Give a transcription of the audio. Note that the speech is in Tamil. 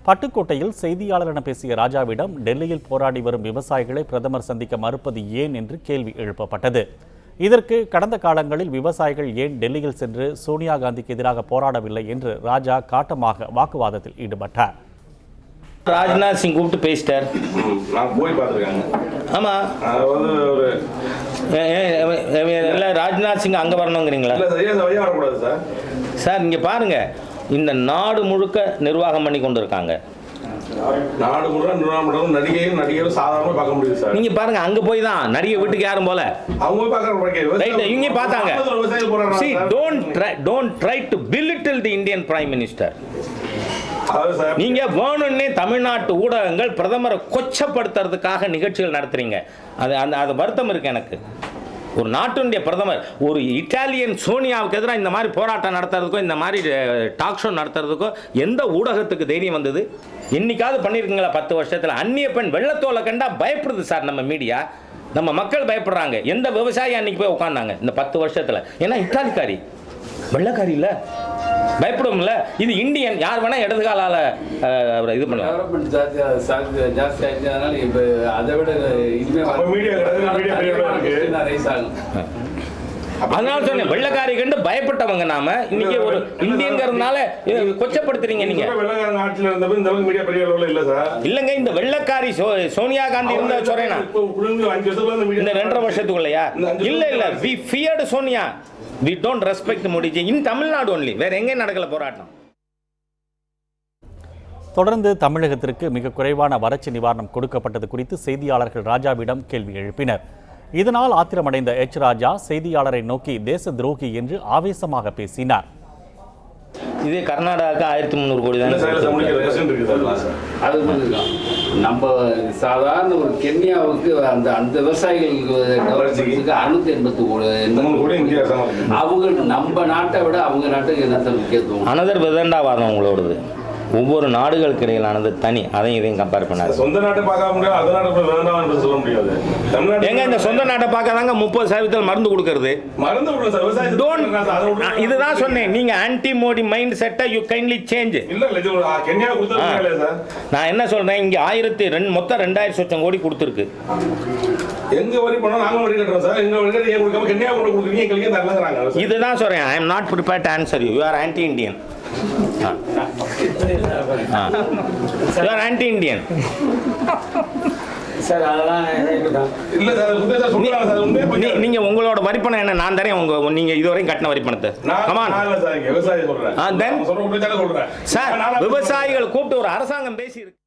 பட்டுக்கோட்டையில் செய்தியாளரிடம் பேசிய ராஜாவிடம் டெல்லியில் போராடி வரும் விவசாயிகளை பிரதமர் சந்திக்க மறுப்பது ஏன் என்று கேள்வி எழுப்பப்பட்டது. இதற்கு கடந்த காலங்களில் விவசாயிகள் ஏன் டெல்லியில் சென்று சோனியா காந்திக்கு எதிராக போராடவில்லை என்று ராஜா காட்டமாக வாக்குவாதத்தில் ஈடுபட்டார். ராஜ்நாத் சிங் கூப்பிட்டு பேசிட்டார். நான் போய் பார்த்துருக்காங்க. ஆமாம், இல்லை ராஜ்நாத் சிங் அங்கே வரணுங்கிறீங்களா? வரக்கூடாது சார். சார் இங்கே பாருங்கள், இந்த நாடு முழுக்க நிர்வாகம் பண்ணி கொண்டு இருக்காங்க. நாடு முழுக்க நிர்வாகம் பண்ணுறது நடிகையும் சாதாரணமாக பார்க்க முடியுது சார். நீங்கள் பாருங்கள், அங்கே போய் தான் நடிகை வீட்டுக்கு யாரும் போல அவங்க போய் பார்க்குற ரைட் இங்கே பார்த்தாங்க. See, don't try to belittle the Indian Prime Minister. நீங்க வேணும்னே தமிழ்நாட்டு ஊடகங்கள் பிரதமரை கொச்சப்படுத்துறதுக்காக நிகழ்ச்சிகள் நடத்துறீங்க. அது வருத்தம் இருக்கு எனக்கு. ஒரு நாட்டினுடைய பிரதமர் ஒரு இட்டாலியன் சோனியாவுக்கு எதிராக இந்த மாதிரி போராட்டம் நடத்துறதுக்கோ இந்த மாதிரி டாக் ஷோ நடத்துறதுக்கோ எந்த ஊடகத்துக்கு தைரியம் வந்தது? என்னைக்காவது பண்ணியிருக்கீங்களா 10 வருஷத்தில்? அந்நிய பெண் வெள்ளத்தோலை கண்டா பயப்படுது சார் நம்ம மீடியா, நம்ம மக்கள் பயப்படுறாங்க. எந்த விவசாயி அன்னைக்கு போய் உட்காந்தாங்க இந்த 10 வருஷத்தில்? ஏன்னா இட்டாலிக்காரி வெள்ளக்காரி இல்லை, பயப்படும்ல. இது இந்தியன், யார் வேணா இடது காலால இது பண்ணுவாங்க. அதனால சொன்னேன், வெள்ளக்காரி கண்டு பயப்பட்டவங்க நாம இன்னைக்கு ஒரு இந்தியங்கிறதுனால கொச்சப்படுத்துறீங்க நீங்க. இல்லங்க, இந்த வெள்ளக்காரி சோனியா காந்தி இருந்தா சொல்றேன் இந்த 2.5 வருஷத்துக்குள்ளயா? இல்ல we feared Sonia, we don't respect Modi ji in Tamil Nadu only. வேற எங்க நடக்கல போராட்டம். தொடர்ந்து தமிழகத்திற்கு மிக குறைவான வறட்சி நிவாரணம் கொடுக்கப்பட்டது குறித்து செய்தியாளர்கள் ராஜாவிடம் கேள்வி எழுப்பினர். இதனால் ஆத்திரமடைந்த ராஜா செய்தியாளரை நோக்கி தேச துரோகி என்று ஆவேசமாக பேசினார். இதே கர்நாடகாவுக்கு 1300 கோடி தான். அது நம்ம சாதாரண ஒரு கென்யாவுக்கு அந்த விவசாயிகளுக்கு 683 கோடி அவங்க நம்ம நாட்டை விட அவங்க நாட்டுக்கு என்ன முக்கியத்துவம்? அனதர் விதண்டாவாதம் உங்களோடது. ஒவ்வொரு நாடுகளுக்கு இடையிலானது தனி, அதையும் இதையும் கம்பேர் பண்ணாது. சொந்த நாட்டை பார்க்க முடியாது, சொல்ல முடியாது. எங்க இந்த சொந்த நாட்டை பார்க்கறாங்க 30% மருந்து கொடுக்கறது. இதுதான் சொன்னேன், நீங்க ஆன்டி மோடி மைண்ட் செட்டை யூ கைண்ட்லி சேஞ்ச். நான் என்ன சொல்றேன், இங்க மொத்தம் 2000 கோடி கொடுத்துருக்கு. எங்க வரி பண்ணா நாங்க வரி கட்டுறோம் சார். எங்க வரி கட்டி கொடுக்காம கென்யா கொண்டு கொடுக்குறீங்க, எங்களுக்கு தரலங்கறாங்க. இதுதான் சொல்றேன், I am not prepared to answer you. You are anti-Indian. You are anti-Indian. Sir அதெல்லாம் இல்ல சார், நீங்க உங்களோட வரிப்பணம் என்ன? நான் தரேன் நீங்க இதுவரையும் கட்டின வரிப்பணத்தை. விவசாயி சொல்றேன் சார், விவசாயிகள் கூப்பிட்டு ஒரு அரசாங்கம் பேசி இருக்கு.